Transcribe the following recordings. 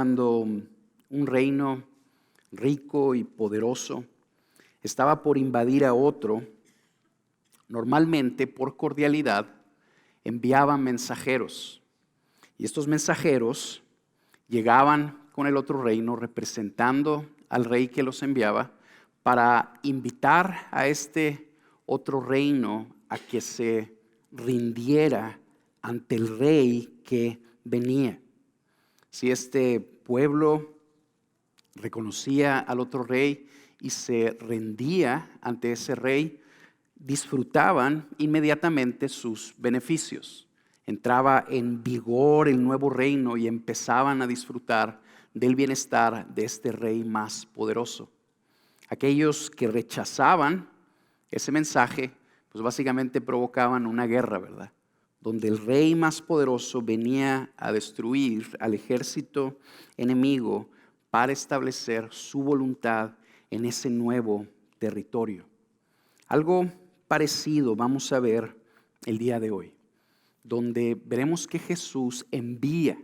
cuando un reino rico y poderoso estaba por invadir a otro. Normalmente, por cordialidad, enviaban mensajeros. Y estos mensajeros llegaban con el otro reino representando al rey que los enviaba para invitar a este otro reino a que se rindiera ante el rey que venía. Si este pueblo reconocía al otro rey y se rendía ante ese rey, disfrutaban inmediatamente sus beneficios. Entraba en vigor el nuevo reino y empezaban a disfrutar del bienestar de este rey más poderoso. Aquellos que rechazaban ese mensaje, pues básicamente provocaban una guerra, ¿verdad? Donde el rey más poderoso venía a destruir al ejército enemigo para establecer su voluntad en ese nuevo territorio. Algo parecido vamos a ver el día de hoy, donde veremos que Jesús envía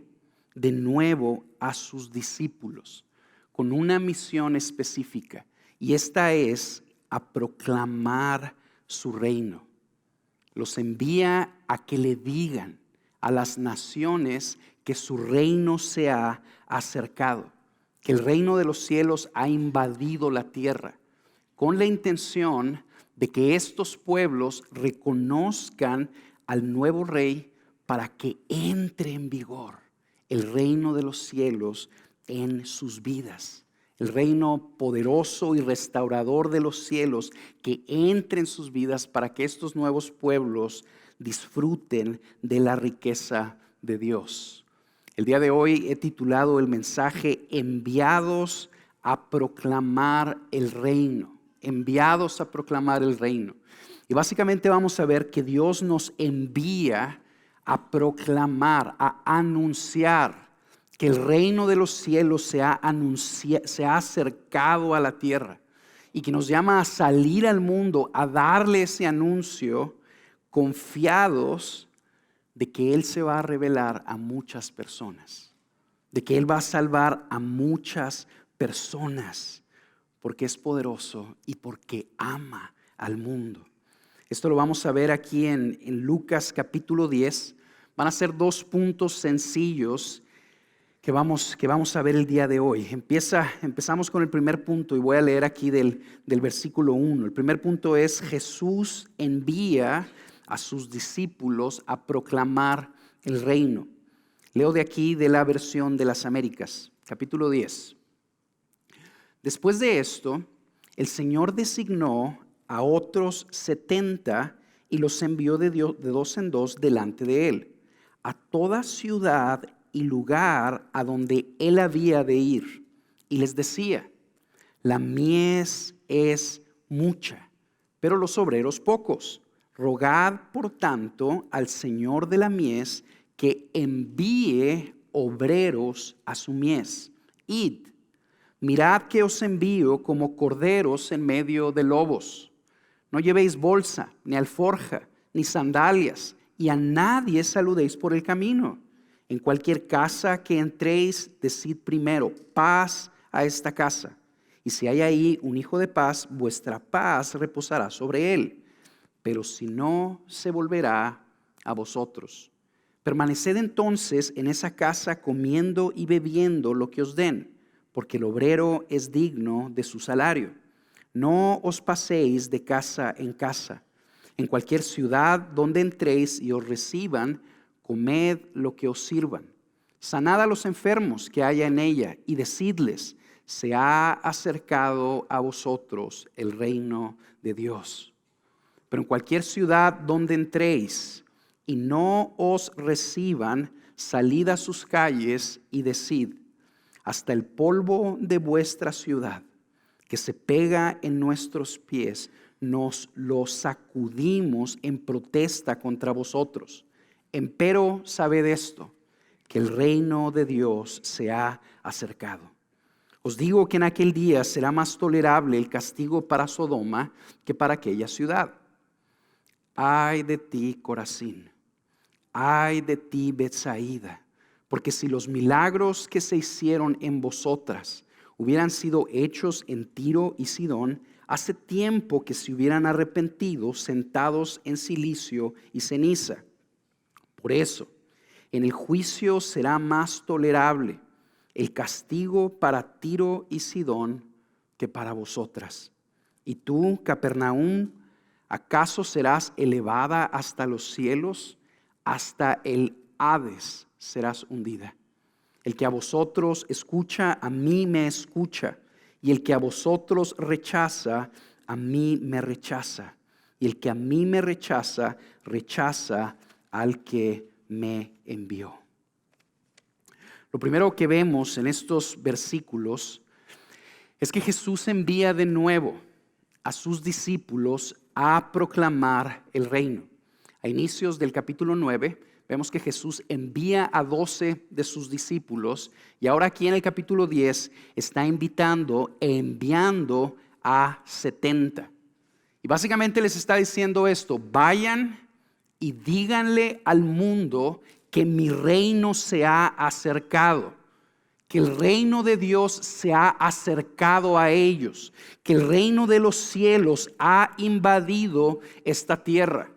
de nuevo a sus discípulos con una misión específica, y esta es a proclamar su reino. Los envía a que le digan a las naciones que su reino se ha acercado, que el reino de los cielos ha invadido la tierra, con la intención de que estos pueblos reconozcan al nuevo rey para que entre en vigor el reino de los cielos en sus vidas. El reino poderoso y restaurador de los cielos que entre en sus vidas para que estos nuevos pueblos disfruten de la riqueza de Dios. El día de hoy he titulado el mensaje Enviados a proclamar el reino. Enviados a proclamar el reino. Y básicamente vamos a ver que Dios nos envía a proclamar, a anunciar que el reino de los cielos se ha acercado a la tierra y que nos llama a salir al mundo, a darle ese anuncio, confiados de que Él se va a revelar a muchas personas, de que Él va a salvar a muchas personas, porque es poderoso y porque ama al mundo. Esto lo vamos a ver aquí en Lucas capítulo 10. Van a ser 2 puntos sencillos que vamos a ver el día de hoy. Empezamos con el primer punto y voy a leer aquí del versículo 1. El primer punto es: Jesús envía a sus discípulos a proclamar el reino. Leo de aquí de la versión de las Américas, capítulo 10. Después de esto, el Señor designó a otros 70 y los envió de 2 en 2 delante de Él, a toda ciudad y lugar a donde Él había de ir. Y les decía: la mies es mucha, pero los obreros pocos. Rogad, por tanto, al Señor de la mies que envíe obreros a su mies. Id, mirad que os envío como corderos en medio de lobos. No llevéis bolsa, ni alforja, ni sandalias, y a nadie saludéis por el camino. En cualquier casa que entréis, decid primero: paz a esta casa. Y si hay ahí un hijo de paz, vuestra paz reposará sobre él. Pero si no, se volverá a vosotros. Permaneced entonces en esa casa comiendo y bebiendo lo que os den, porque el obrero es digno de su salario. No os paséis de casa en casa. En cualquier ciudad donde entréis y os reciban, comed lo que os sirvan. Sanad a los enfermos que haya en ella y decidles: se ha acercado a vosotros el reino de Dios. Pero en cualquier ciudad donde entréis y no os reciban, salid a sus calles y decid: hasta el polvo de vuestra ciudad, que se pega en nuestros pies, nos lo sacudimos en protesta contra vosotros. Empero sabed esto, que el reino de Dios se ha acercado. Os digo que en aquel día será más tolerable el castigo para Sodoma que para aquella ciudad. Ay de ti, Corazín. Ay de ti, Betsaida. Porque si los milagros que se hicieron en vosotras hubieran sido hechos en Tiro y Sidón, hace tiempo que se hubieran arrepentido sentados en cilicio y ceniza. Por eso, en el juicio será más tolerable el castigo para Tiro y Sidón que para vosotras. Y tú, Capernaum, ¿acaso serás elevada hasta los cielos? Hasta el Hades serás hundida. El que a vosotros escucha, a mí me escucha. Y el que a vosotros rechaza, a mí me rechaza. Y el que a mí me rechaza, rechaza al que me envió. Lo primero que vemos en estos versículos es que Jesús envía de nuevo a sus discípulos a proclamar el reino. A inicios del capítulo 9 vemos que Jesús envía a 12 de sus discípulos y ahora aquí en el capítulo 10 está invitando e enviando a 70. Y básicamente les está diciendo esto: vayan y díganle al mundo que mi reino se ha acercado, que el reino de Dios se ha acercado a ellos, que el reino de los cielos ha invadido esta tierra,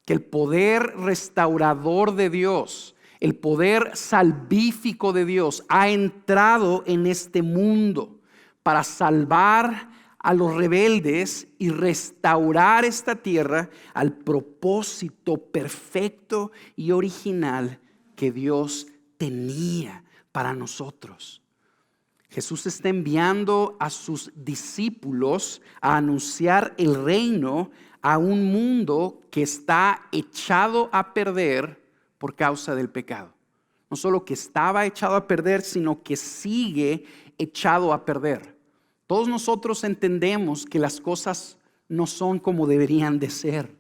que el poder restaurador de Dios, el poder salvífico de Dios ha entrado en este mundo para salvar a los rebeldes y restaurar esta tierra al propósito perfecto y original que Dios tenía para nosotros. Jesús está enviando a sus discípulos a anunciar el reino a un mundo que está echado a perder por causa del pecado. No solo que estaba echado a perder, sino que sigue echado a perder. Todos nosotros entendemos que las cosas no son como deberían de ser.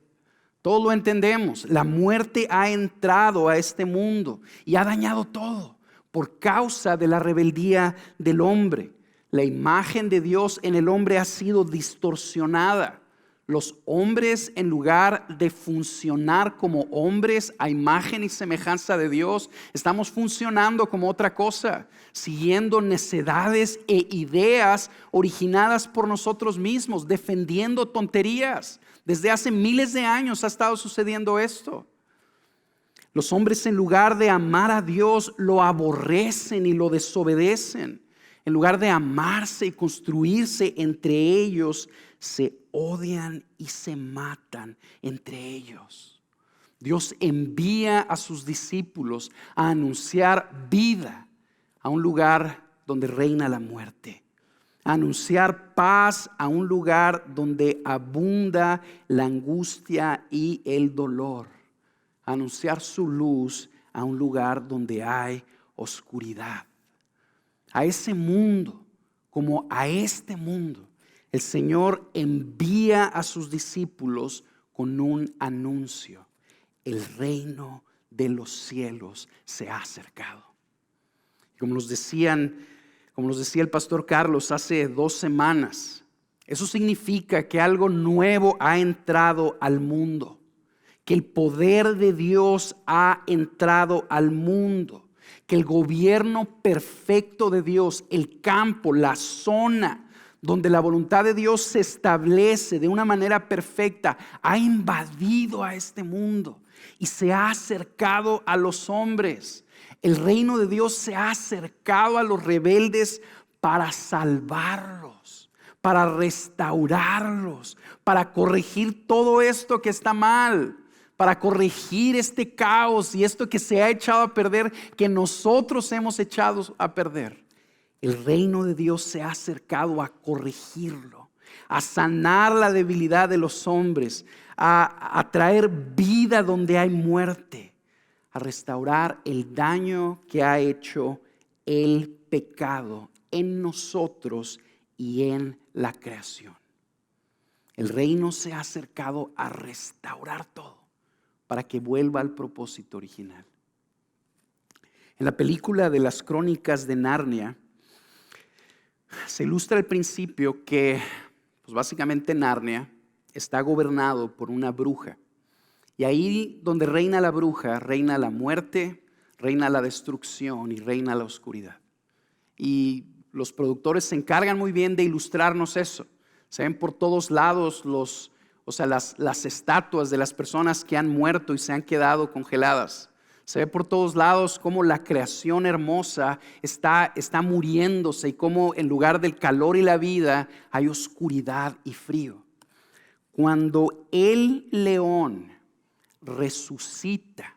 Todos lo entendemos. La muerte ha entrado a este mundo y ha dañado todo por causa de la rebeldía del hombre. La imagen de Dios en el hombre ha sido distorsionada. Los hombres, en lugar de funcionar como hombres a imagen y semejanza de Dios, estamos funcionando como otra cosa, siguiendo necedades e ideas originadas por nosotros mismos, defendiendo tonterías. Desde hace miles de años ha estado sucediendo esto. Los hombres, en lugar de amar a Dios, lo aborrecen y lo desobedecen. En lugar de amarse y construirse entre ellos, se odian y se matan entre ellos. Dios envía a sus discípulos a anunciar vida a un lugar donde reina la muerte, a anunciar paz a un lugar donde abunda la angustia y el dolor, a anunciar su luz a un lugar donde hay oscuridad. A ese mundo, como a este mundo, el Señor envía a sus discípulos con un anuncio: el reino de los cielos se ha acercado. Como nos decía el pastor Carlos hace 2 semanas, eso significa que algo nuevo ha entrado al mundo, que el poder de Dios ha entrado al mundo, que el gobierno perfecto de Dios, el campo, la zona donde la voluntad de Dios se establece de una manera perfecta, ha invadido a este mundo y se ha acercado a los hombres. El reino de Dios se ha acercado a los rebeldes para salvarlos, para restaurarlos, para corregir todo esto que está mal, para corregir este caos y esto que se ha echado a perder, que nosotros hemos echado a perder. El reino de Dios se ha acercado a corregirlo, a sanar la debilidad de los hombres, a traer vida donde hay muerte, a restaurar el daño que ha hecho el pecado en nosotros y en la creación. El reino se ha acercado a restaurar todo para que vuelva al propósito original. En la película de las Crónicas de Narnia se ilustra el principio que, pues básicamente Narnia está gobernado por una bruja. Y ahí donde reina la bruja, reina la muerte, reina la destrucción y reina la oscuridad. Y los productores se encargan muy bien de ilustrarnos eso. Se ven por todos lados las estatuas de las personas que han muerto y se han quedado congeladas. Se ve por todos lados cómo la creación hermosa está muriéndose y cómo en lugar del calor y la vida hay oscuridad y frío. Cuando el león resucita,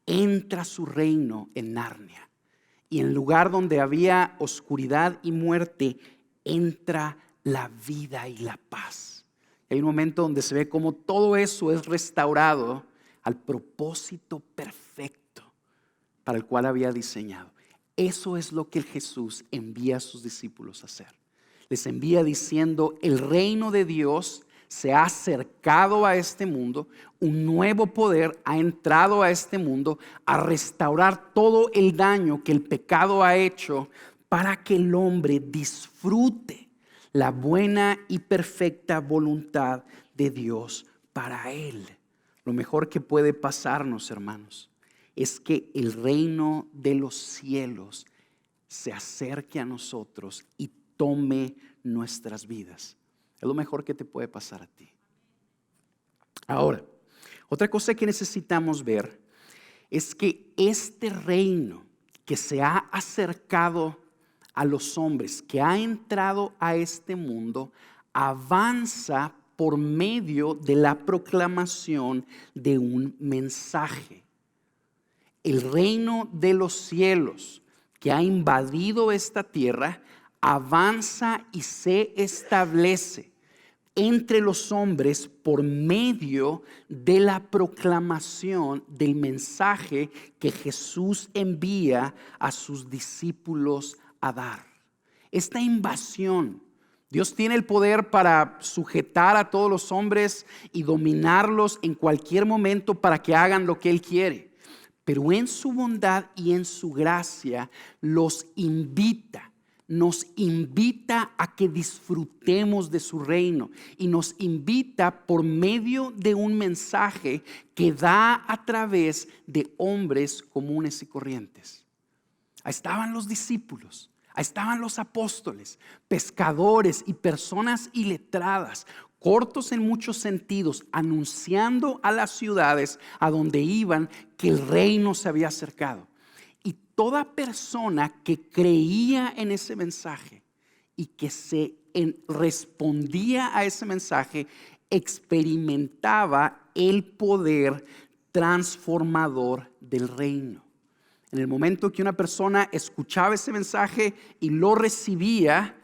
entra a su reino en Narnia. Y en lugar donde había oscuridad y muerte, entra la vida y la paz. Hay un momento donde se ve cómo todo eso es restaurado al propósito perfecto para el cual había diseñado. Eso es lo que Jesús envía a sus discípulos a hacer. Les envía diciendo: el reino de Dios se ha acercado a este mundo, un nuevo poder ha entrado a este mundo a restaurar todo el daño que el pecado ha hecho para que el hombre disfrute la buena y perfecta voluntad de Dios para él. Lo mejor que puede pasarnos, hermanos, es que el reino de los cielos se acerque a nosotros y tome nuestras vidas. Es lo mejor que te puede pasar a ti. Ahora, otra cosa que necesitamos ver es que este reino que se ha acercado a los hombres, que ha entrado a este mundo, avanza por medio de la proclamación de un mensaje. El reino de los cielos que ha invadido esta tierra avanza y se establece entre los hombres por medio de la proclamación del mensaje que Jesús envía a sus discípulos a dar. Esta invasión, Dios tiene el poder para sujetar a todos los hombres y dominarlos en cualquier momento para que hagan lo que Él quiere. Pero en su bondad y en su gracia nos invita a que disfrutemos de su reino y nos invita por medio de un mensaje que da a través de hombres comunes y corrientes. Ahí estaban los discípulos, ahí estaban los apóstoles, pescadores y personas iletradas, cortos en muchos sentidos, anunciando a las ciudades a donde iban que el reino se había acercado. Y toda persona que creía en ese mensaje y que respondía a ese mensaje experimentaba el poder transformador del reino. En el momento que una persona escuchaba ese mensaje y lo recibía,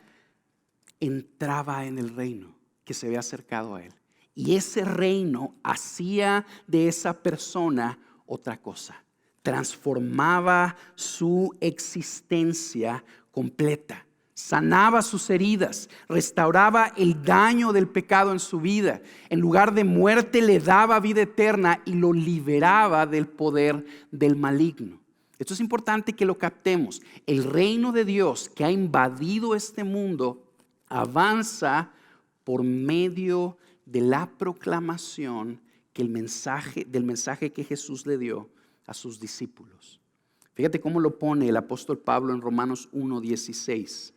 entraba en el reino que se había acercado a él. Y ese reino hacía de esa persona otra cosa. Transformaba su existencia completa. Sanaba sus heridas, restauraba el daño del pecado en su vida. En lugar de muerte le daba vida eterna y lo liberaba del poder del maligno. Esto es importante que lo captemos. El reino de Dios que ha invadido este mundo avanza por medio de la proclamación del mensaje que Jesús le dio a sus discípulos. Fíjate cómo lo pone el apóstol Pablo en Romanos 1:16.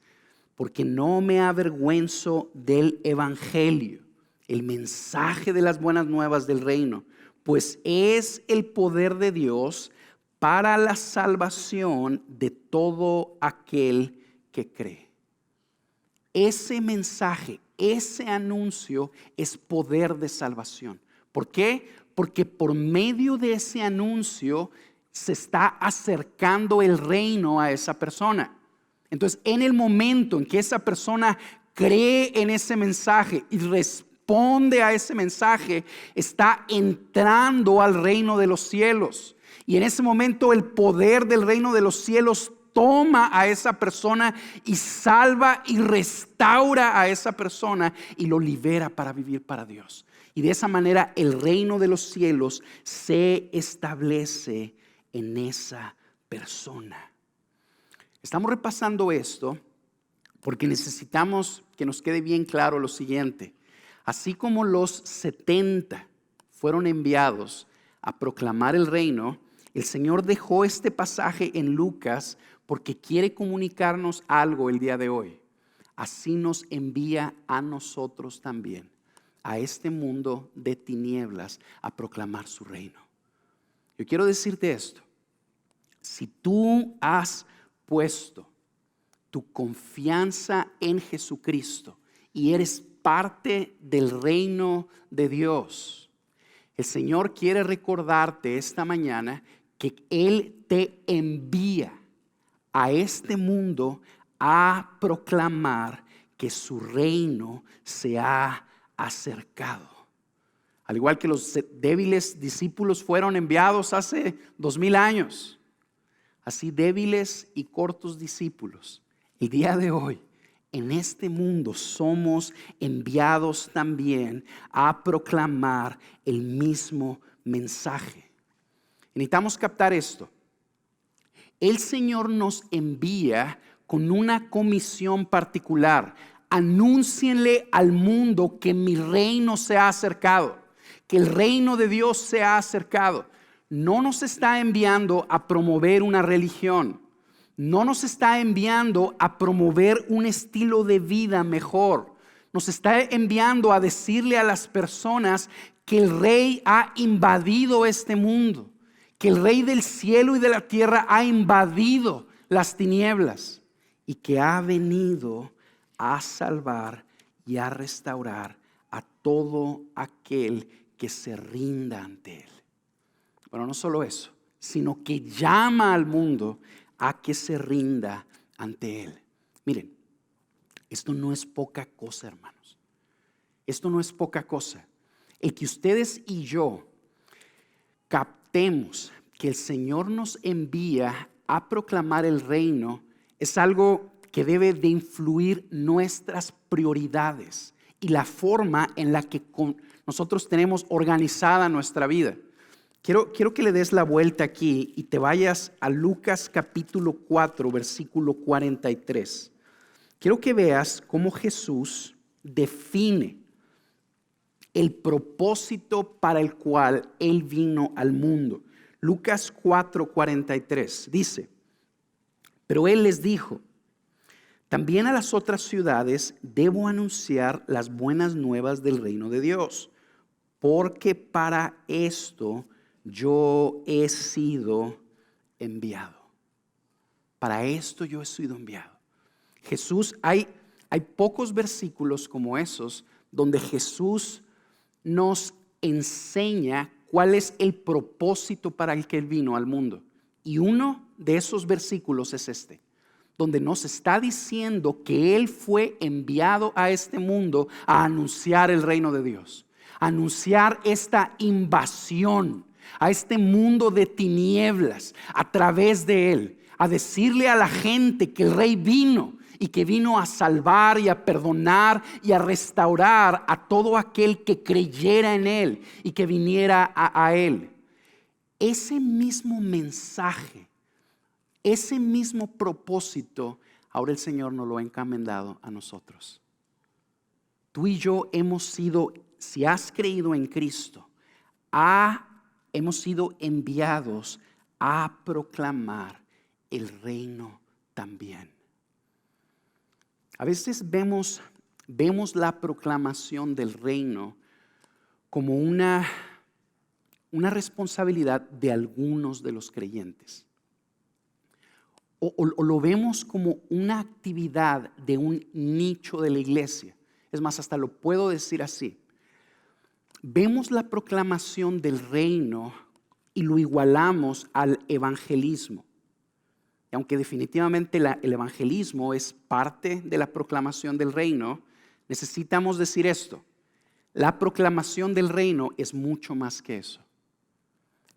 Porque no me avergüenzo del evangelio, el mensaje de las buenas nuevas del reino, pues es el poder de Dios para la salvación de todo aquel que cree. Ese mensaje, ese anuncio es poder de salvación. ¿Por qué? Porque por medio de ese anuncio se está acercando el reino a esa persona. Entonces, en el momento en que esa persona cree en ese mensaje y responde a ese mensaje, está entrando al reino de los cielos. Y en ese momento el poder del reino de los cielos toma a esa persona y salva y restaura a esa persona y lo libera para vivir para Dios. Y de esa manera el reino de los cielos se establece en esa persona. Estamos repasando esto porque necesitamos que nos quede bien claro lo siguiente. Así como los 70 fueron enviados a proclamar el reino, El Señor dejó este pasaje en Lucas porque quiere comunicarnos algo el día de hoy. Así nos envía a nosotros también, a este mundo de tinieblas, a proclamar su reino. Yo quiero decirte esto. Si tú has puesto tu confianza en Jesucristo y eres parte del reino de Dios, el Señor quiere recordarte esta mañana que Él te envía a este mundo a proclamar que su reino se ha acercado. Al igual que los débiles discípulos fueron enviados hace 2000 años, así débiles y cortos discípulos, el día de hoy, en este mundo somos enviados también a proclamar el mismo mensaje. Necesitamos captar esto. El Señor nos envía con una comisión particular. Anúncienle al mundo que mi reino se ha acercado, que el reino de Dios se ha acercado. No nos está enviando a promover una religión. No nos está enviando a promover un estilo de vida mejor. Nos está enviando a decirle a las personas que el Rey ha invadido este mundo, que el Rey del cielo y de la tierra ha invadido las tinieblas y que ha venido a salvar y a restaurar a todo aquel que se rinda ante Él. Bueno, no solo eso, sino que llama al mundo a que se rinda ante Él. Miren, esto no es poca cosa, hermanos. Esto no es poca cosa. El que ustedes y yo captemos que el Señor nos envía a proclamar el reino es algo que debe de influir nuestras prioridades y la forma en la que nosotros tenemos organizada nuestra vida. Quiero que le des la vuelta aquí y te vayas a Lucas capítulo 4, versículo 43. Quiero que veas cómo Jesús define el propósito para el cual Él vino al mundo. Lucas 4, 43 dice: pero Él les dijo, también a las otras ciudades debo anunciar las buenas nuevas del reino de Dios, porque para esto yo he sido enviado. Para esto yo he sido enviado. Jesús, hay pocos versículos como esos donde Jesús nos enseña cuál es el propósito para el que Él vino al mundo. Y uno de esos versículos es este, donde nos está diciendo que Él fue enviado a este mundo a anunciar el reino de Dios, a anunciar esta invasión a este mundo de tinieblas a través de Él, a decirle a la gente que el Rey vino y que vino a salvar y a perdonar y a restaurar a todo aquel que creyera en Él y que viniera a Él. Ese mismo mensaje, ese mismo propósito, ahora el Señor nos lo ha encomendado a nosotros. Tú y yo hemos sido, si has creído en Cristo, hemos sido enviados a proclamar el reino también. A veces vemos la proclamación del reino como una responsabilidad de algunos de los creyentes. O lo vemos como una actividad de un nicho de la iglesia. Es más, hasta lo puedo decir así. Vemos la proclamación del reino y lo igualamos al evangelismo. Y aunque definitivamente el evangelismo es parte de la proclamación del reino, necesitamos decir esto: la proclamación del reino es mucho más que eso.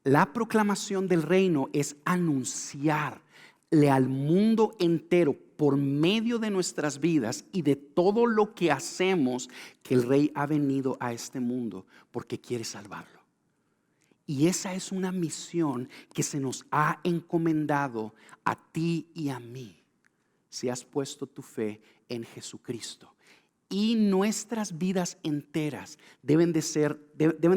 La proclamación del reino es anunciarle al mundo entero por medio de nuestras vidas y de todo lo que hacemos que el Rey ha venido a este mundo porque quiere salvarlo. Y esa es una misión que se nos ha encomendado a ti y a mí, si has puesto tu fe en Jesucristo. Y nuestras vidas enteras deben de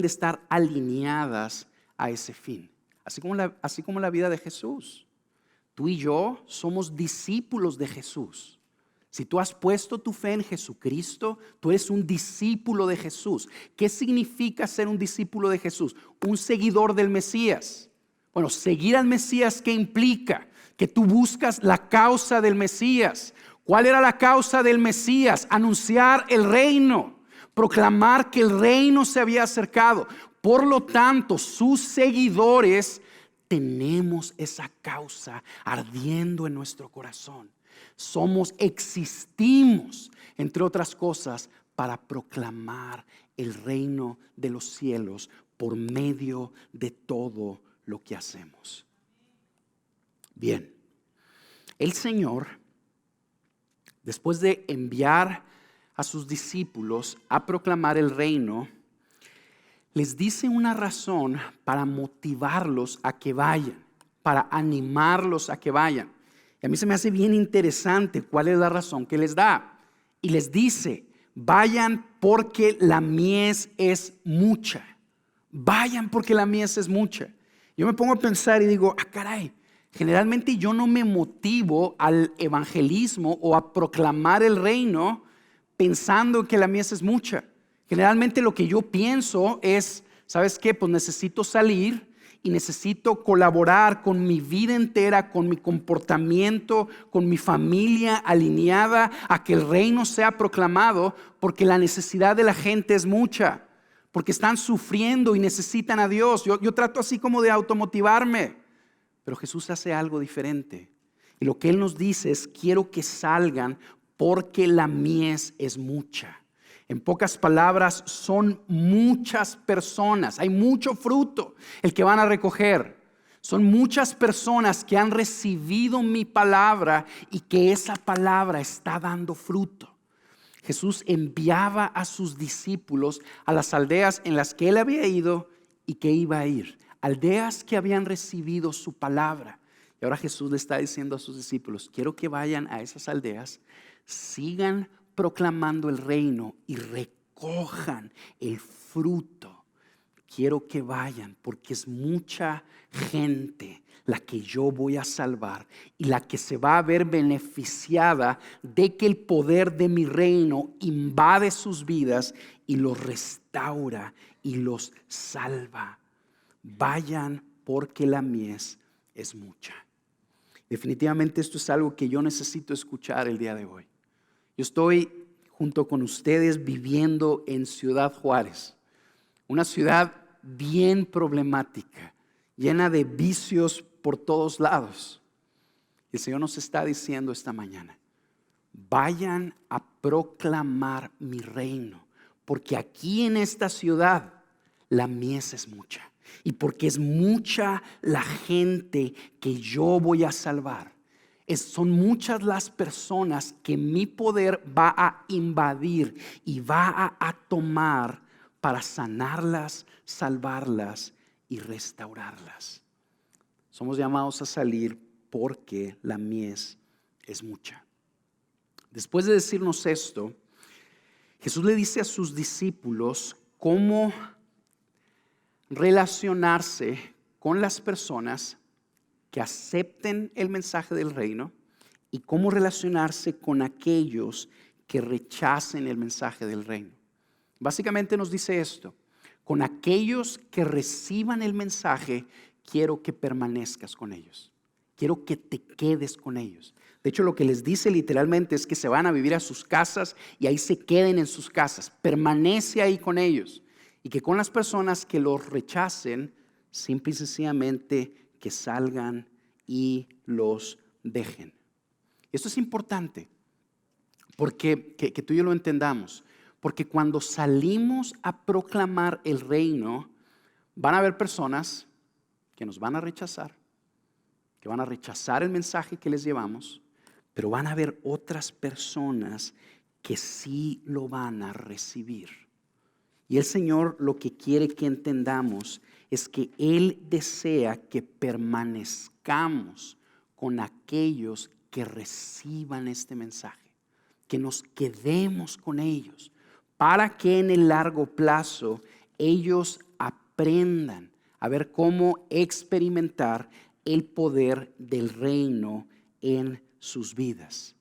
estar alineadas a ese fin, así como la vida de Jesús. Tú y yo somos discípulos de Jesús. Si tú has puesto tu fe en Jesucristo, tú eres un discípulo de Jesús. ¿Qué significa ser un discípulo de Jesús? Un seguidor del Mesías. Bueno, seguir al Mesías, ¿qué implica? Que tú buscas la causa del Mesías. ¿Cuál era la causa del Mesías? Anunciar el reino, proclamar que el reino se había acercado. Por lo tanto, sus seguidores tenemos esa causa ardiendo en nuestro corazón. Existimos, entre otras cosas, para proclamar el reino de los cielos por medio de todo lo que hacemos. Bien, el Señor, después de enviar a sus discípulos a proclamar el reino, les dice una razón para motivarlos a que vayan, para animarlos a que vayan. Y a mí se me hace bien interesante cuál es la razón que les da. Y les dice, vayan porque la mies es mucha. Vayan porque la mies es mucha. Yo me pongo a pensar y digo, caray, generalmente yo no me motivo al evangelismo o a proclamar el reino pensando que la mies es mucha. Generalmente lo que yo pienso es, ¿sabes qué? Pues necesito salir y necesito colaborar con mi vida entera, con mi comportamiento, con mi familia alineada a que el reino sea proclamado, porque la necesidad de la gente es mucha, porque están sufriendo y necesitan a Dios. Yo trato así como de automotivarme, pero Jesús hace algo diferente. Y lo que Él nos dice es, quiero que salgan porque la mies es mucha. En pocas palabras, son muchas personas, hay mucho fruto el que van a recoger. Son muchas personas que han recibido mi palabra y que esa palabra está dando fruto. Jesús enviaba a sus discípulos a las aldeas en las que Él había ido y que iba a ir. Aldeas que habían recibido su palabra. Y ahora Jesús le está diciendo a sus discípulos, quiero que vayan a esas aldeas, sigan proclamando el reino y recojan el fruto. Quiero que vayan porque es mucha gente la que yo voy a salvar y la que se va a ver beneficiada de que el poder de mi reino invade sus vidas y los restaura y los salva. Vayan porque la mies es mucha. Definitivamente esto es algo que yo necesito escuchar el día de hoy. Yo estoy junto con ustedes viviendo en Ciudad Juárez, una ciudad bien problemática, llena de vicios por todos lados. El Señor nos está diciendo esta mañana, vayan a proclamar mi reino, porque aquí en esta ciudad la mies es mucha, y porque es mucha la gente que yo voy a salvar. Son muchas las personas que mi poder va a invadir y va a tomar para sanarlas, salvarlas y restaurarlas. Somos llamados a salir porque la mies es mucha. Después de decirnos esto, Jesús le dice a sus discípulos cómo relacionarse con las personas que acepten el mensaje del reino y cómo relacionarse con aquellos que rechacen el mensaje del reino. Básicamente nos dice esto: con aquellos que reciban el mensaje, quiero que permanezcas con ellos. Quiero que te quedes con ellos. De hecho, lo que les dice literalmente es que se van a vivir a sus casas y ahí se queden en sus casas. Permanece ahí con ellos. Y que con las personas que los rechacen, simple y sencillamente que salgan y los dejen. Esto es importante porque que tú y yo lo entendamos. Porque cuando salimos a proclamar el reino, van a haber personas que nos van a rechazar, que van a rechazar el mensaje que les llevamos, pero van a haber otras personas que sí lo van a recibir. Y el Señor lo que quiere que entendamos es que Él desea que permanezcamos con aquellos que reciban este mensaje, que nos quedemos con ellos, para que en el largo plazo ellos aprendan a ver cómo experimentar el poder del reino en sus vidas.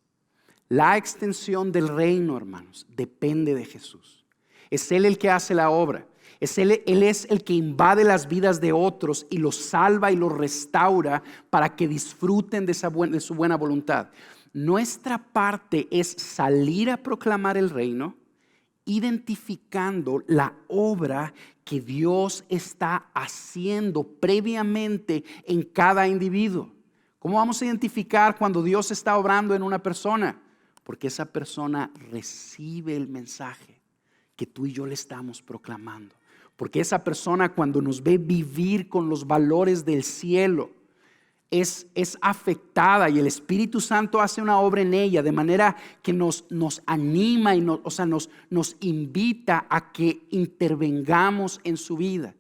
La extensión del reino, hermanos, depende de Jesús. Es Él el que hace la obra. Él es el que invade las vidas de otros y los salva y los restaura para que disfruten de su buena voluntad. Nuestra parte es salir a proclamar el reino, identificando la obra que Dios está haciendo previamente en cada individuo. ¿Cómo vamos a identificar cuando Dios está obrando en una persona? Porque esa persona recibe el mensaje que tú y yo le estamos proclamando. Porque esa persona, cuando nos ve vivir con los valores del cielo, es afectada, y el Espíritu Santo hace una obra en ella de manera que nos anima y nos invita a que intervengamos en su vida.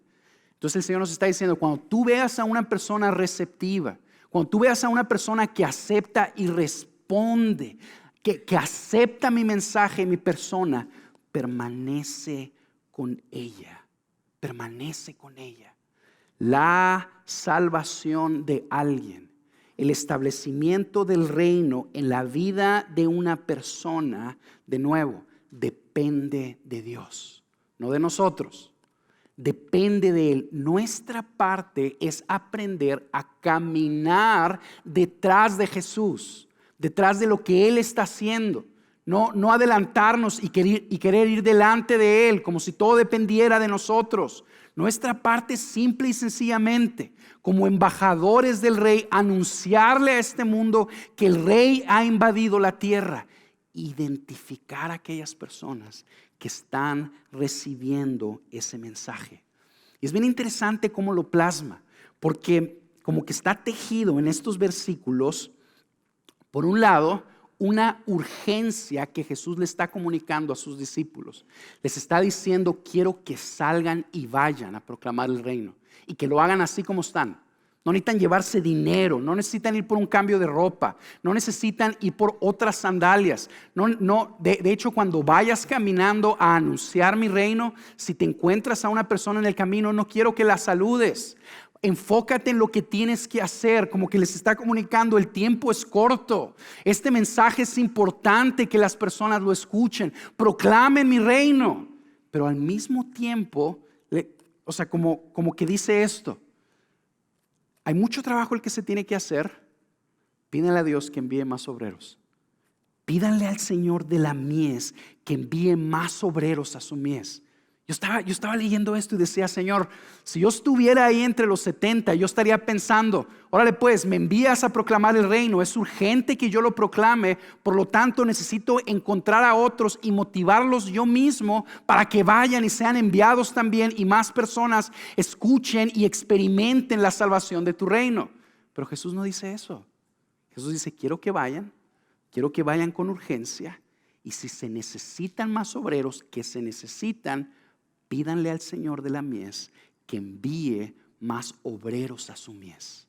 Entonces el Señor nos está diciendo, cuando tú veas a una persona receptiva, cuando tú veas a una persona que acepta y responde, que acepta mi mensaje, mi persona, permanece con ella. Permanece con ella. La salvación de alguien, el establecimiento del reino en la vida de una persona, de nuevo, depende de Dios, no de nosotros. Depende de Él. Nuestra parte es aprender a caminar detrás de Jesús, detrás de lo que Él está haciendo. No adelantarnos y querer ir delante de Él como si todo dependiera de nosotros. Nuestra parte es simple y sencillamente, como embajadores del Rey, anunciarle a este mundo que el Rey ha invadido la tierra. Identificar a aquellas personas que están recibiendo ese mensaje. Y es bien interesante cómo lo plasma, porque como que está tejido en estos versículos, por un lado, una urgencia que Jesús le está comunicando a sus discípulos. Les está diciendo, quiero que salgan y vayan a proclamar el reino, y que lo hagan así como están. No necesitan llevarse dinero, no necesitan ir por un cambio de ropa, no necesitan ir por otras sandalias. De hecho, cuando vayas caminando a anunciar mi reino, si te encuentras a una persona en el camino, no quiero que la saludes. Enfócate en lo que tienes que hacer, como que les está comunicando, el tiempo es corto. Este mensaje es importante que las personas lo escuchen. Proclamen mi reino. Pero al mismo tiempo, como que dice esto. Hay mucho trabajo el que se tiene que hacer. Pídanle a Dios que envíe más obreros. Pídanle al Señor de la mies que envíe más obreros a su mies. Yo estaba leyendo esto y decía, Señor, si yo estuviera ahí entre los 70, yo estaría pensando, órale pues, me envías a proclamar el reino, es urgente que yo lo proclame, por lo tanto necesito encontrar a otros y motivarlos yo mismo para que vayan y sean enviados también y más personas escuchen y experimenten la salvación de tu reino. Pero Jesús no dice eso. Jesús dice, quiero que vayan con urgencia, y si se necesitan más obreros, que se necesitan, pídanle al Señor de la mies que envíe más obreros a su mies.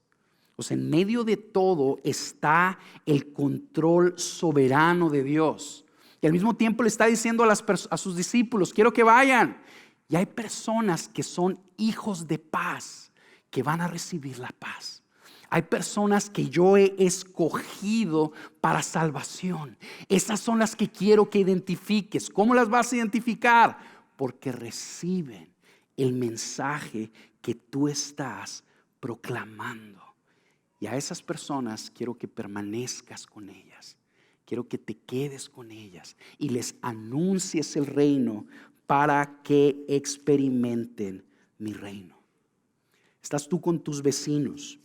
O sea, en medio de todo está el control soberano de Dios. Y al mismo tiempo le está diciendo a sus discípulos, quiero que vayan. Y hay personas que son hijos de paz, que van a recibir la paz. Hay personas que yo he escogido para salvación. Esas son las que quiero que identifiques. ¿Cómo las vas a identificar? Porque reciben el mensaje que tú estás proclamando. Y a esas personas quiero que permanezcas con ellas. Quiero que te quedes con ellas y les anuncies el reino para que experimenten mi reino. Estás tú con tus vecinos.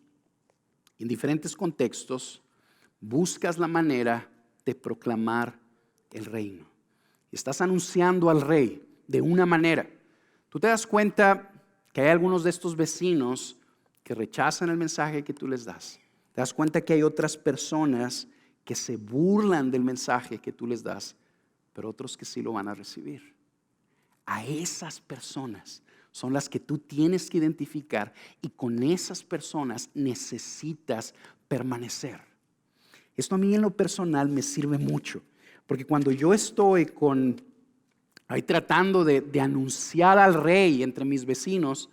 En diferentes contextos buscas la manera de proclamar el reino. Estás anunciando al rey de una manera. Tú te das cuenta que hay algunos de estos vecinos que rechazan el mensaje que tú les das. Te das cuenta que hay otras personas que se burlan del mensaje que tú les das, pero otros que sí lo van a recibir. A esas personas son las que tú tienes que identificar, y con esas personas necesitas permanecer. Esto a mí en lo personal me sirve mucho, porque cuando yo estoy ahí tratando de anunciar al rey entre mis vecinos,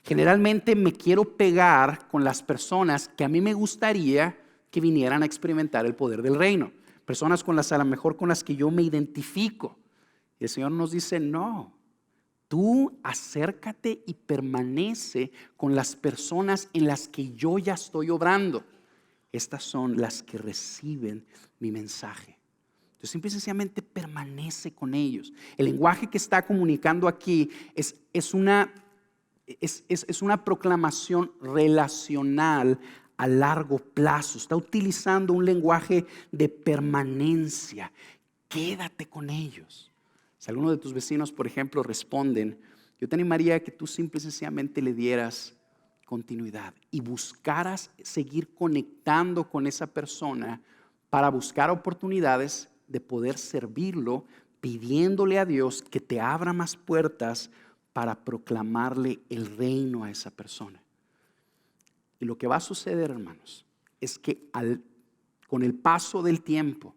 Generalmente me quiero pegar con las personas que a mí me gustaría que vinieran a experimentar el poder del reino. Personas con las a lo mejor con las que yo me identifico. Y el Señor nos dice, no, tú acércate y permanece con las personas en las que yo ya estoy obrando. Estas son las que reciben mi mensaje. Entonces simple y sencillamente permanece con ellos. El lenguaje que está comunicando aquí es una proclamación relacional a largo plazo. Está utilizando un lenguaje de permanencia. Quédate con ellos. Si alguno de tus vecinos, por ejemplo, responden, yo te animaría a que tú simple y sencillamente le dieras continuidad y buscaras seguir conectando con esa persona para buscar oportunidades de poder servirlo, pidiéndole a Dios que te abra más puertas para proclamarle el reino a esa persona. Y lo que va a suceder, hermanos, es que con el paso del tiempo,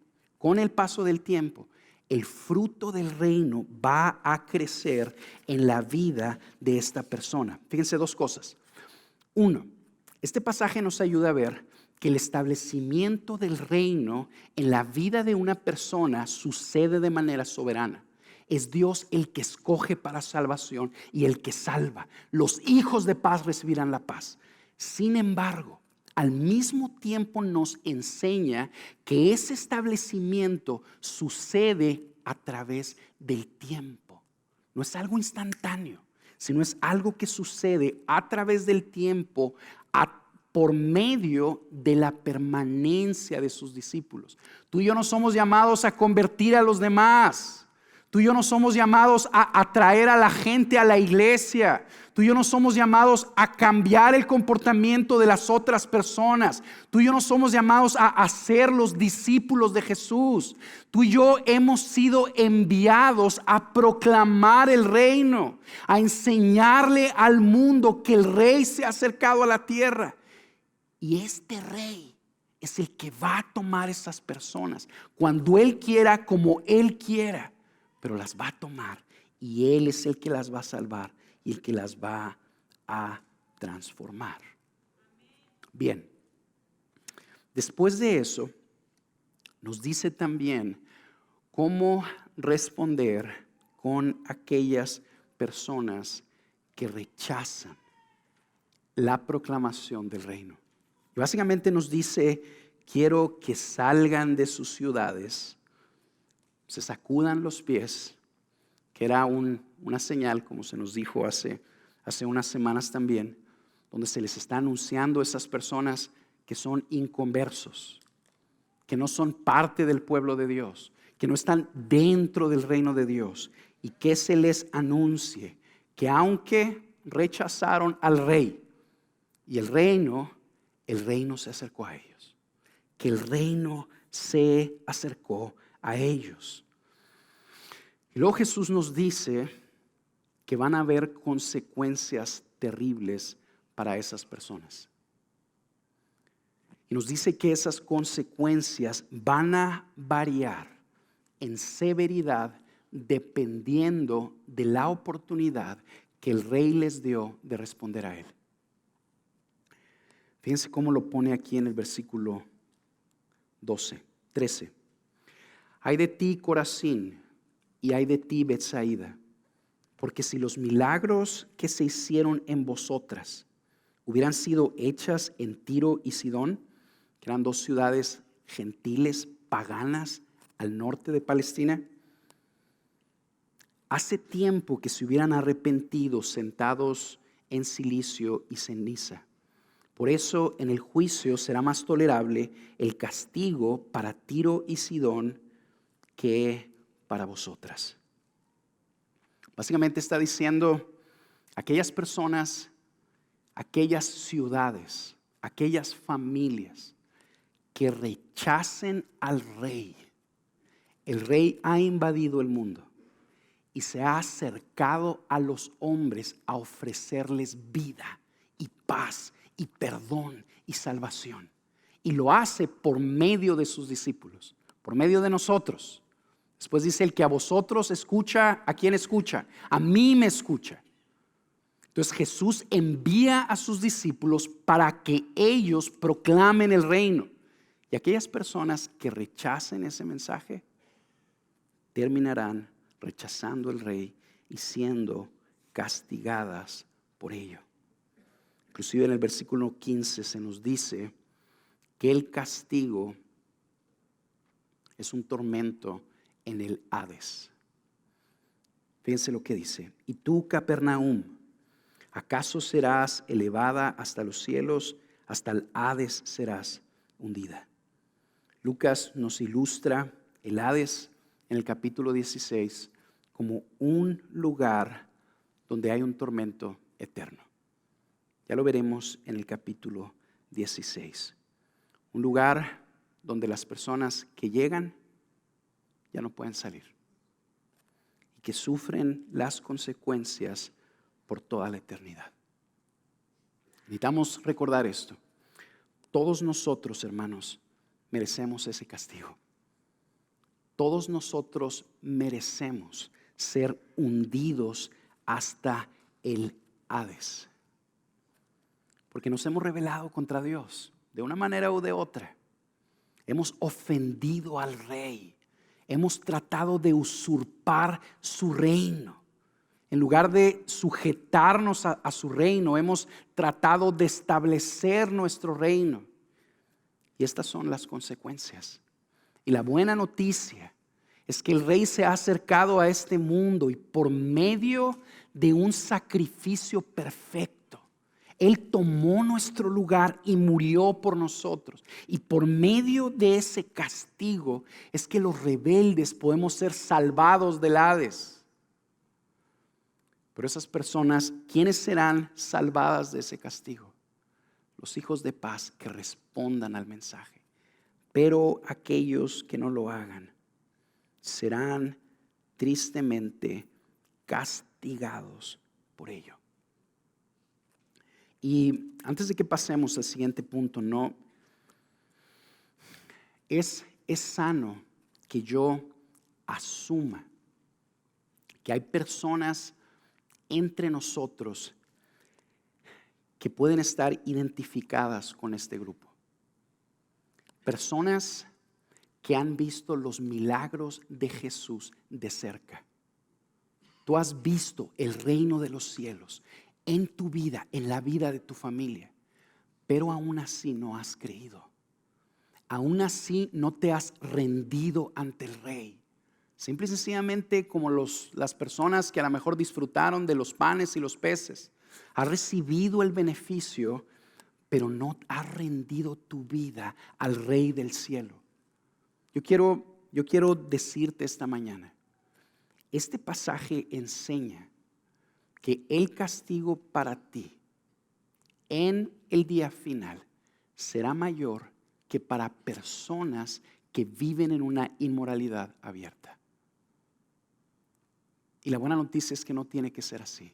el fruto del reino va a crecer en la vida de esta persona. Fíjense dos cosas. Uno, este pasaje nos ayuda a ver que el establecimiento del reino en la vida de una persona sucede de manera soberana. Es Dios el que escoge para salvación y el que salva. Los hijos de paz recibirán la paz. Sin embargo, al mismo tiempo nos enseña que ese establecimiento sucede a través del tiempo. No es algo instantáneo, sino es algo que sucede a través del tiempo, por medio de la permanencia de sus discípulos. Tú y yo no somos llamados a convertir a los demás. Tú y yo no somos llamados a atraer a la gente a la iglesia. Tú y yo no somos llamados a cambiar el comportamiento de las otras personas. Tú y yo no somos llamados a ser los discípulos de Jesús. Tú y yo hemos sido enviados a proclamar el reino, a enseñarle al mundo que el Rey se ha acercado a la tierra. Y este Rey es el que va a tomar esas personas cuando Él quiera, como Él quiera. Pero las va a tomar y Él es el que las va a salvar y el que las va a transformar. Bien, después de eso, nos dice también cómo responder con aquellas personas que rechazan la proclamación del reino. Y básicamente nos dice, quiero que salgan de sus ciudades, se sacudan los pies, que era una señal, como se nos dijo hace unas semanas también, donde se les está anunciando a esas personas que son inconversos, que no son parte del pueblo de Dios, que no están dentro del reino de Dios, y que se les anuncie que aunque rechazaron al Rey y el reino se acercó a ellos, que el reino se acercó a ellos. Y luego Jesús nos dice que van a haber consecuencias terribles para esas personas. Y nos dice que esas consecuencias van a variar en severidad dependiendo de la oportunidad que el Rey les dio de responder a Él. Fíjense cómo lo pone aquí en el versículo 13. Ay de ti, Corazín, y ay de ti, Betsaida, porque si los milagros que se hicieron en vosotras hubieran sido hechas en Tiro y Sidón, que eran dos ciudades gentiles, paganas, al norte de Palestina, hace tiempo que se hubieran arrepentido sentados en cilicio y ceniza. Por eso en el juicio será más tolerable el castigo para Tiro y Sidón que para vosotras. Básicamente está diciendo, aquellas personas, aquellas ciudades, aquellas familias que rechacen al Rey. El Rey ha invadido el mundo y se ha acercado a los hombres a ofrecerles vida y paz y perdón y salvación. Y lo hace por medio de sus discípulos, por medio de nosotros. Después dice, el que a vosotros escucha, ¿a quién escucha? A mí me escucha. Entonces Jesús envía a sus discípulos para que ellos proclamen el reino. Y aquellas personas que rechacen ese mensaje terminarán rechazando el rey y siendo castigadas por ello. Inclusive en el versículo 15 se nos dice que el castigo es un tormento en el Hades. Fíjense lo que dice. Y tú, Capernaum, ¿acaso serás elevada hasta los cielos? Hasta el Hades serás hundida. Lucas nos ilustra el Hades en el capítulo 16 como un lugar donde hay un tormento eterno. Ya lo veremos en el capítulo 16. Un lugar donde las personas que llegan ya no pueden salir y que sufren las consecuencias por toda la eternidad. Necesitamos recordar esto. Todos nosotros, hermanos, merecemos ese castigo. Todos nosotros merecemos ser hundidos hasta el Hades. Porque nos hemos rebelado contra Dios de una manera u de otra. Hemos ofendido al Rey. Hemos tratado de usurpar su reino. En lugar de sujetarnos a su reino, hemos tratado de establecer nuestro reino. Y estas son las consecuencias. Y la buena noticia es que el Rey se ha acercado a este mundo y por medio de un sacrificio perfecto, Él tomó nuestro lugar y murió por nosotros. Y por medio de ese castigo es que los rebeldes podemos ser salvados del Hades. Pero esas personas, ¿quiénes serán salvadas de ese castigo? Los hijos de paz que respondan al mensaje. Pero aquellos que no lo hagan serán tristemente castigados por ello. Y antes de que pasemos al siguiente punto, no es sano que yo asuma que hay personas entre nosotros que pueden estar identificadas con este grupo. Personas que han visto los milagros de Jesús de cerca. Tú has visto el reino de los cielos en tu vida, en la vida de tu familia, pero aún así no has creído. Aún así no te has rendido ante el Rey. Simple y sencillamente como las personas que a lo mejor disfrutaron de los panes y los peces. Has recibido el beneficio, pero no has rendido tu vida al Rey del cielo. Yo quiero decirte esta mañana, este pasaje enseña que el castigo para ti en el día final será mayor que para personas que viven en una inmoralidad abierta. Y la buena noticia es que no tiene que ser así.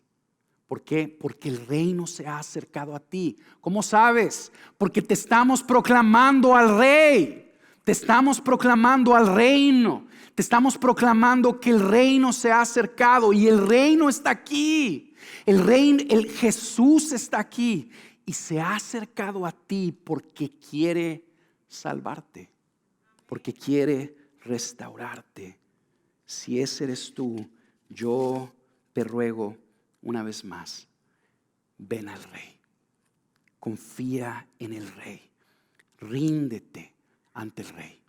¿Por qué? Porque el reino se ha acercado a ti. ¿Cómo sabes? Porque te estamos proclamando al Rey. Te estamos proclamando al reino. Te estamos proclamando que el reino se ha acercado y el reino está aquí. El Jesús está aquí y se ha acercado a ti porque quiere salvarte, porque quiere restaurarte. Si ese eres tú, yo te ruego una vez más, ven al Rey. Confía en el Rey. Ríndete ante el Rey.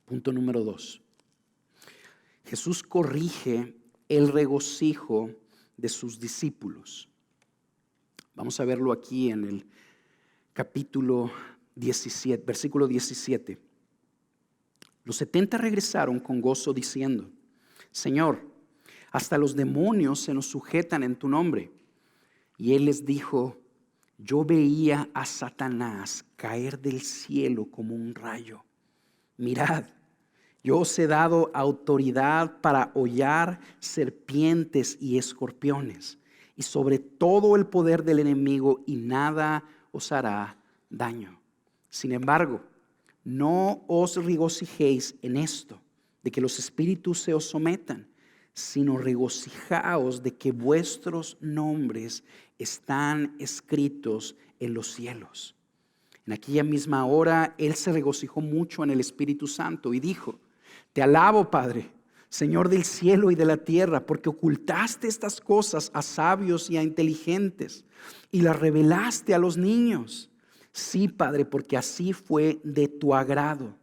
Punto número 2. Jesús corrige el regocijo de sus discípulos. Vamos a verlo aquí en el capítulo 17, versículo 17. Los 70 regresaron con gozo diciendo: Señor, hasta los demonios se nos sujetan en tu nombre. Y él les dijo: yo veía a Satanás caer del cielo como un rayo. Mirad, yo os he dado autoridad para hollar serpientes y escorpiones, y sobre todo el poder del enemigo, y nada os hará daño. Sin embargo, no os regocijéis en esto, de que los espíritus se os sometan, sino regocijaos de que vuestros nombres están escritos en los cielos. En aquella misma hora él se regocijó mucho en el Espíritu Santo y dijo: Te alabo, Padre, Señor del cielo y de la tierra, porque ocultaste estas cosas a sabios y a inteligentes y las revelaste a los niños. Sí, Padre, porque así fue de tu agrado.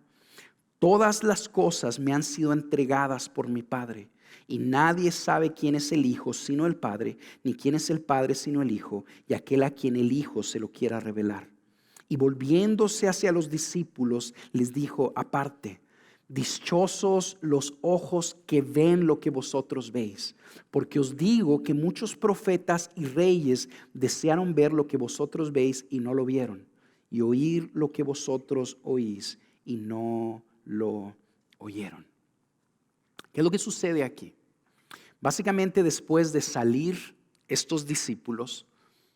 Todas las cosas me han sido entregadas por mi Padre, y nadie sabe quién es el Hijo sino el Padre, ni quién es el Padre sino el Hijo, y aquel a quien el Hijo se lo quiera revelar. Y volviéndose hacia los discípulos, les dijo aparte: Dichosos los ojos que ven lo que vosotros veis, porque os digo que muchos profetas y reyes desearon ver lo que vosotros veis y no lo vieron, y oír lo que vosotros oís y no lo oyeron. ¿Qué es lo que sucede aquí? Básicamente, después de salir estos discípulos,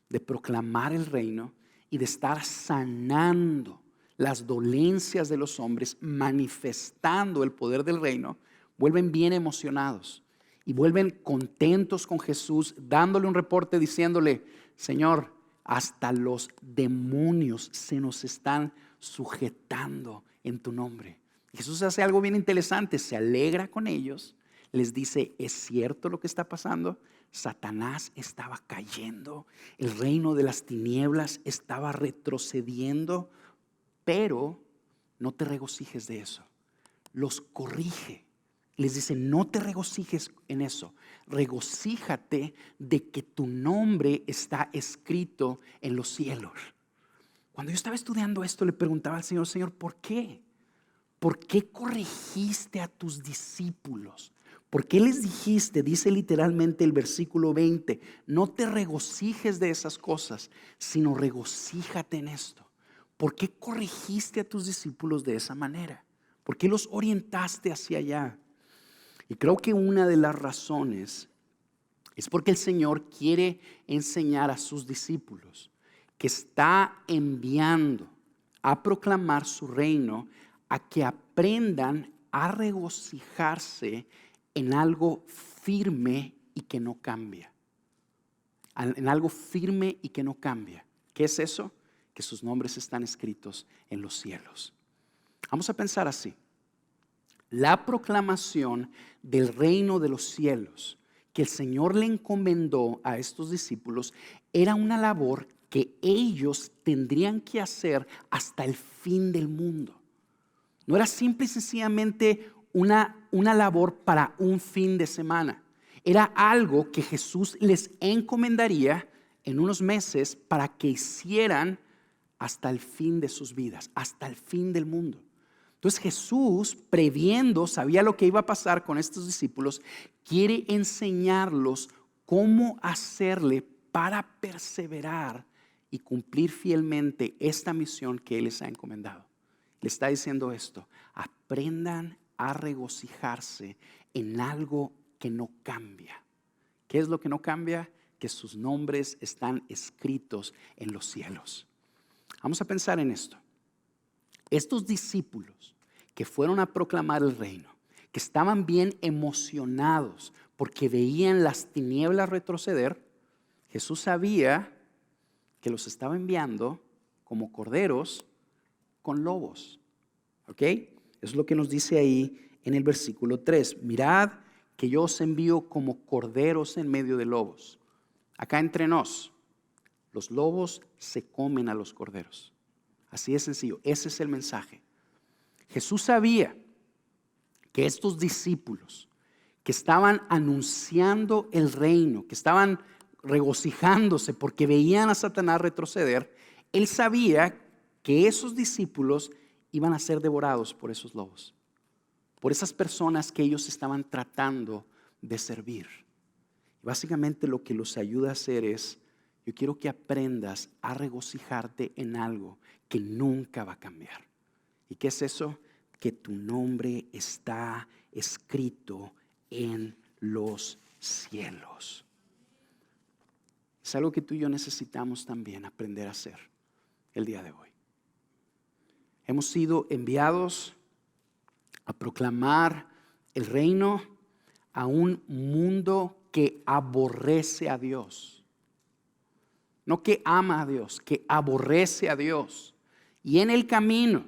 de proclamar el reino y de estar sanando las dolencias de los hombres, manifestando el poder del reino, vuelven bien emocionados y vuelven contentos con Jesús, dándole un reporte diciéndole: Señor, hasta los demonios se nos están sujetando en tu nombre. Jesús hace algo bien interesante, se alegra con ellos, les dice: ¿es cierto lo que está pasando? Satanás estaba cayendo, el reino de las tinieblas estaba retrocediendo, pero no te regocijes de eso. Los corrige. Les dice: no te regocijes en eso. Regocíjate de que tu nombre está escrito en los cielos. Cuando yo estaba estudiando esto, le preguntaba al Señor: Señor, ¿por qué? ¿Por qué corregiste a tus discípulos? ¿Por qué les dijiste? Dice literalmente el versículo 20: no te regocijes de esas cosas, sino regocíjate en esto. ¿Por qué corregiste a tus discípulos de esa manera? ¿Por qué los orientaste hacia allá? Y creo que una de las razones es porque el Señor quiere enseñar a sus discípulos que está enviando a proclamar su reino, a que aprendan a regocijarse en algo firme y que no cambia. En algo firme y que no cambia. ¿Qué es eso? Que sus nombres están escritos en los cielos. Vamos a pensar así. La proclamación del reino de los cielos que el Señor le encomendó a estos discípulos era una labor que ellos tendrían que hacer hasta el fin del mundo. No era simple y sencillamente una labor para un fin de semana. Era algo que Jesús les encomendaría en unos meses para que hicieran hasta el fin de sus vidas, hasta el fin del mundo. Entonces Jesús, previendo, sabía lo que iba a pasar con estos discípulos, quiere enseñarlos cómo hacerle para perseverar y cumplir fielmente esta misión que Él les ha encomendado. Le está diciendo esto: aprendan a regocijarse en algo que no cambia. ¿Qué es lo que no cambia? Que sus nombres están escritos en los cielos. Vamos a pensar en esto. Estos discípulos que fueron a proclamar el reino, que estaban bien emocionados porque veían las tinieblas retroceder, Jesús sabía que los estaba enviando como corderos con lobos. ¿Ok? Eso es lo que nos dice ahí en el versículo 3. Mirad que yo os envío como corderos en medio de lobos. Acá entre nos, los lobos se comen a los corderos. Así de sencillo, ese es el mensaje. Jesús sabía que estos discípulos que estaban anunciando el reino, que estaban regocijándose porque veían a Satanás retroceder, Él sabía que esos discípulos iban a ser devorados por esos lobos, por esas personas que ellos estaban tratando de servir. Y básicamente lo que los ayuda a hacer es: yo quiero que aprendas a regocijarte en algo que nunca va a cambiar. ¿Y qué es eso? Que tu nombre está escrito en los cielos. Es algo que tú y yo necesitamos también aprender a hacer el día de hoy. Hemos sido enviados a proclamar el reino, a un mundo que aborrece a Dios. No que ama a Dios, que aborrece a Dios. Y en el camino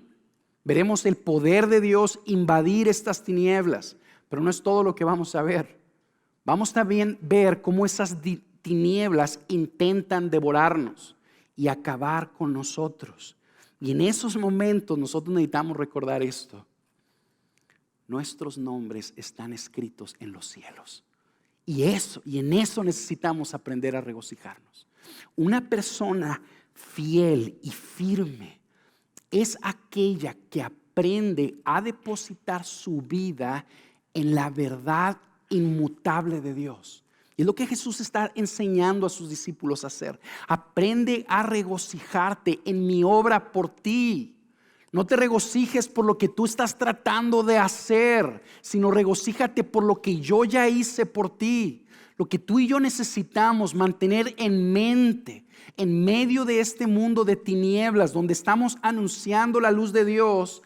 veremos el poder de Dios invadir estas tinieblas. Pero no es todo lo que vamos a ver. Vamos también a ver cómo esas tinieblas intentan devorarnos y acabar con nosotros. Y en esos momentos nosotros necesitamos recordar esto. Nuestros nombres están escritos en los cielos. Y en eso necesitamos aprender a regocijarnos. Una persona fiel y firme es aquella que aprende a depositar su vida en la verdad inmutable de Dios. Y es lo que Jesús está enseñando a sus discípulos a hacer. Aprende a regocijarte en mi obra por ti. No te regocijes por lo que tú estás tratando de hacer, sino regocíjate por lo que yo ya hice por ti. Lo que tú y yo necesitamos mantener en mente en medio de este mundo de tinieblas donde estamos anunciando la luz de Dios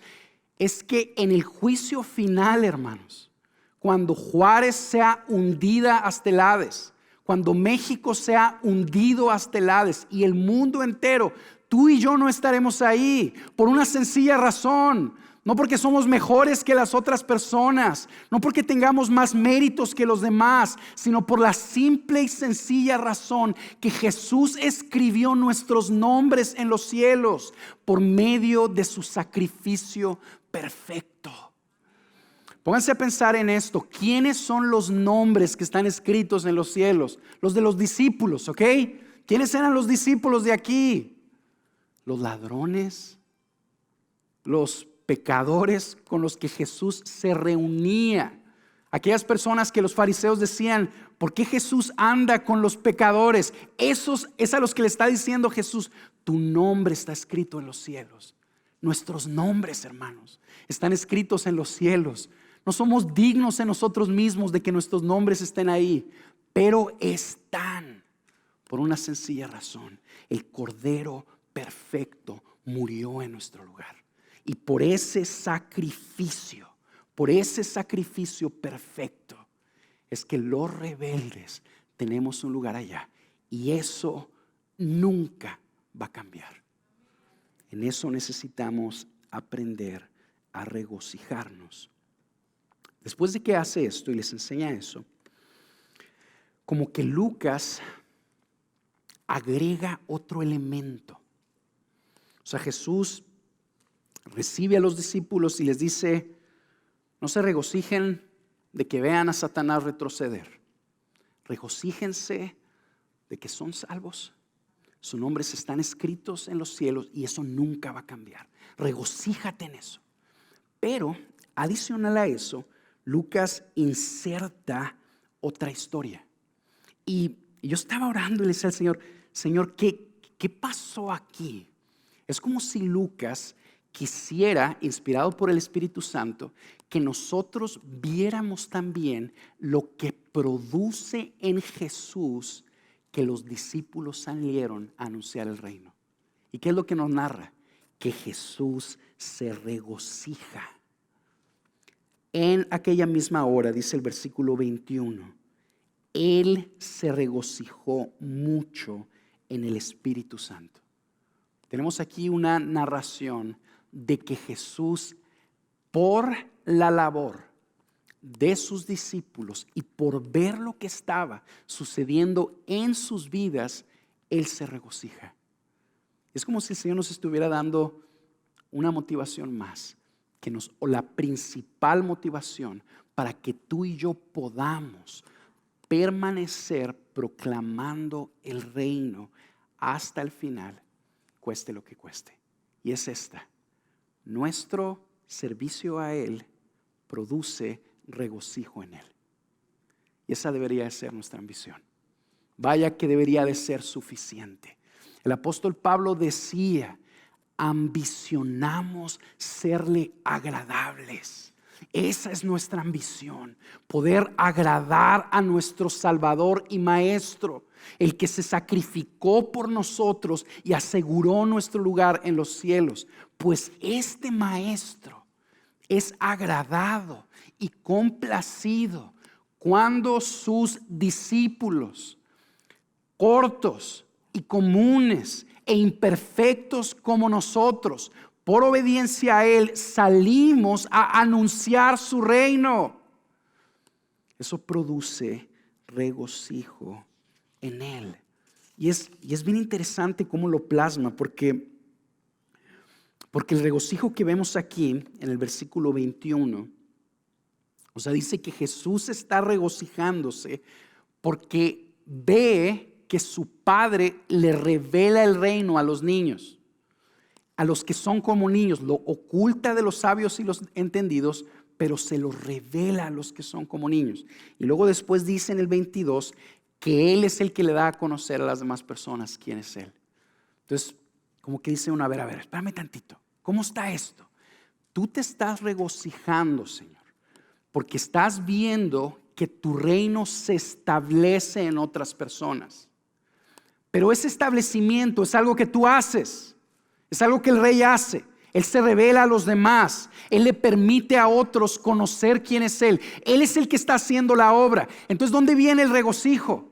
es que en el juicio final, hermanos, cuando Juárez sea hundida hasta el Hades, cuando México sea hundido hasta el Hades y el mundo entero, tú y yo no estaremos ahí por una sencilla razón. No porque somos mejores que las otras personas, no porque tengamos más méritos que los demás, sino por la simple y sencilla razón que Jesús escribió nuestros nombres en los cielos por medio de su sacrificio perfecto. Pónganse a pensar en esto. ¿Quiénes son los nombres que están escritos en los cielos? Los de los discípulos, ¿ok? ¿Quiénes eran los discípulos de aquí? Los ladrones, los pecadores con los que Jesús se reunía. Aquellas personas que los fariseos decían, ¿por qué Jesús anda con los pecadores? Es a los que le está diciendo Jesús, tu nombre está escrito en los cielos. Nuestros nombres, hermanos, están escritos en los cielos. No somos dignos en nosotros mismos de que nuestros nombres estén ahí, pero están por una sencilla razón. El Cordero perfecto murió en nuestro lugar. Y por ese sacrificio perfecto, es que los rebeldes tenemos un lugar allá. Y eso nunca va a cambiar. En eso necesitamos aprender a regocijarnos. Después de que hace esto y les enseña eso, como que Lucas agrega otro elemento. O sea, Jesús recibe a los discípulos y les dice, no se regocijen de que vean a Satanás retroceder. Regocíjense de que son salvos. Sus nombres están escritos en los cielos y eso nunca va a cambiar. Regocíjate en eso. Pero adicional a eso, Lucas inserta otra historia. Y yo estaba orando y le decía al Señor, Señor, ¿qué pasó aquí? Es como si Lucas quisiera, inspirado por el Espíritu Santo, que nosotros viéramos también lo que produce en Jesús que los discípulos salieron a anunciar el reino. ¿Y qué es lo que nos narra? Que Jesús se regocija. En aquella misma hora, dice el versículo 21, Él se regocijó mucho en el Espíritu Santo. Tenemos aquí una narración de que Jesús, por la labor de sus discípulos y por ver lo que estaba sucediendo en sus vidas, Él se regocija. Es como si el Señor nos estuviera dando una motivación más, o la principal motivación para que tú y yo podamos permanecer proclamando el reino hasta el final, cueste lo que cueste. Y es esta: nuestro servicio a Él produce regocijo en Él. Y esa debería de ser nuestra ambición. Vaya que debería de ser suficiente. El apóstol Pablo decía, ambicionamos serle agradables. Esa es nuestra ambición, poder agradar a nuestro Salvador y Maestro, el que se sacrificó por nosotros y aseguró nuestro lugar en los cielos. Pues este Maestro es agradado y complacido cuando sus discípulos, cortos y comunes e imperfectos como nosotros, por obediencia a Él, salimos a anunciar su reino. Eso produce regocijo en Él. Y es bien interesante cómo lo plasma, porque el regocijo que vemos aquí en el versículo 21, o sea, dice que Jesús está regocijándose porque ve que su Padre le revela el reino a los niños, a los que son como niños. Lo oculta de los sabios y los entendidos, pero se lo revela a los que son como niños. Y luego después dice en el 22 que Él es el que le da a conocer a las demás personas quién es Él. Entonces, como que dice uno, a ver, espérame tantito. ¿Cómo está esto? Tú te estás regocijando, Señor, porque estás viendo que tu reino se establece en otras personas. Pero ese establecimiento es algo que tú haces, es algo que el Rey hace. Él se revela a los demás, Él le permite a otros conocer quién es Él. Él es el que está haciendo la obra. Entonces, ¿dónde viene el regocijo?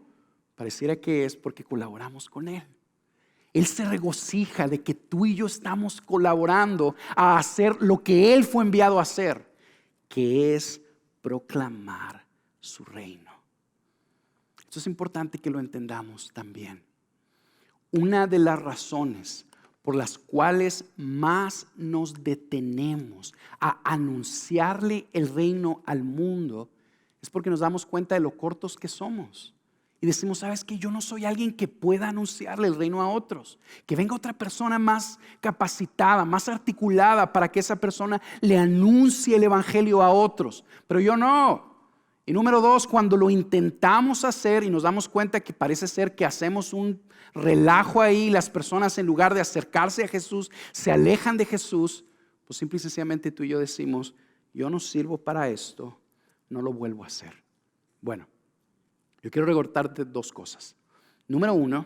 Pareciera que es porque colaboramos con Él. Él se regocija de que tú y yo estamos colaborando a hacer lo que Él fue enviado a hacer, que es proclamar su reino. Esto es importante que lo entendamos también. Una de las razones por las cuales más nos detenemos a anunciarle el reino al mundo es porque nos damos cuenta de lo cortos que somos. Y decimos, ¿sabes qué? Yo no soy alguien que pueda anunciarle el reino a otros. Que venga otra persona más capacitada, más articulada para que esa persona le anuncie el evangelio a otros. Pero yo no. Y número 2, cuando lo intentamos hacer y nos damos cuenta que parece ser que hacemos un relajo ahí, las personas en lugar de acercarse a Jesús, se alejan de Jesús, pues simple y sencillamente tú y yo decimos, yo no sirvo para esto, no lo vuelvo a hacer. Bueno. Yo quiero recordarte 2 cosas. Número 1,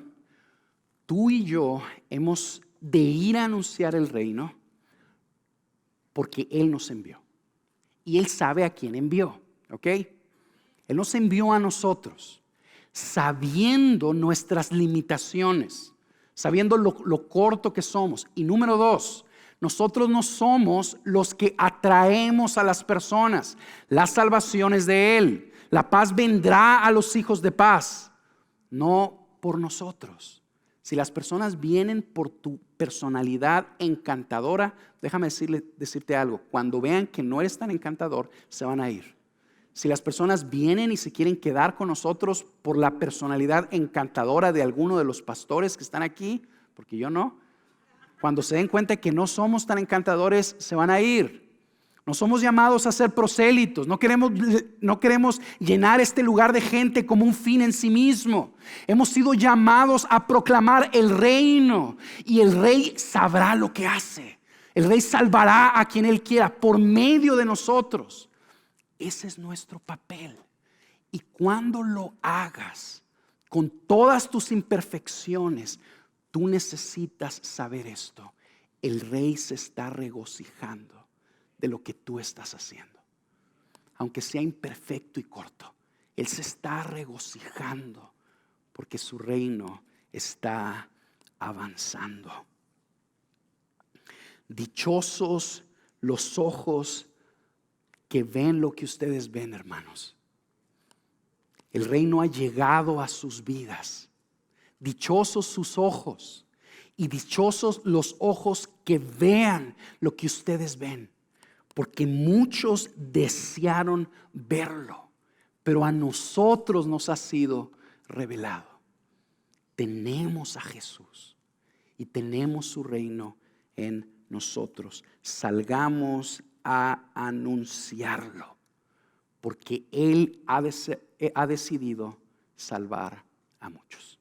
tú y yo hemos de ir a anunciar el reino porque Él nos envió. Y Él sabe a quién envió, ¿ok? Él nos envió a nosotros, sabiendo nuestras limitaciones, sabiendo lo corto que somos. Y número 2, nosotros no somos los que atraemos a las personas. La salvación es de Él. La paz vendrá a los hijos de paz, no por nosotros. Si las personas vienen por tu personalidad encantadora, déjame decirte algo. Cuando vean que no eres tan encantador, se van a ir. Si las personas vienen y se quieren quedar con nosotros por la personalidad encantadora de alguno de los pastores que están aquí, porque yo no, cuando se den cuenta que no somos tan encantadores, se van a ir. No somos llamados a ser prosélitos, no queremos llenar este lugar de gente como un fin en sí mismo. Hemos sido llamados a proclamar el reino y el Rey sabrá lo que hace. El Rey salvará a quien Él quiera por medio de nosotros. Ese es nuestro papel. Y cuando lo hagas con todas tus imperfecciones, tú necesitas saber esto. El Rey se está regocijando de lo que tú estás haciendo. Aunque sea imperfecto y corto, Él se está regocijando porque su reino está avanzando. Dichosos los ojos que ven lo que ustedes ven, hermanos. El reino ha llegado a sus vidas. Dichosos sus ojos y dichosos los ojos que vean lo que ustedes ven. Porque muchos desearon verlo, pero a nosotros nos ha sido revelado. Tenemos a Jesús y tenemos su reino en nosotros. Salgamos a anunciarlo, porque Él ha decidido salvar a muchos.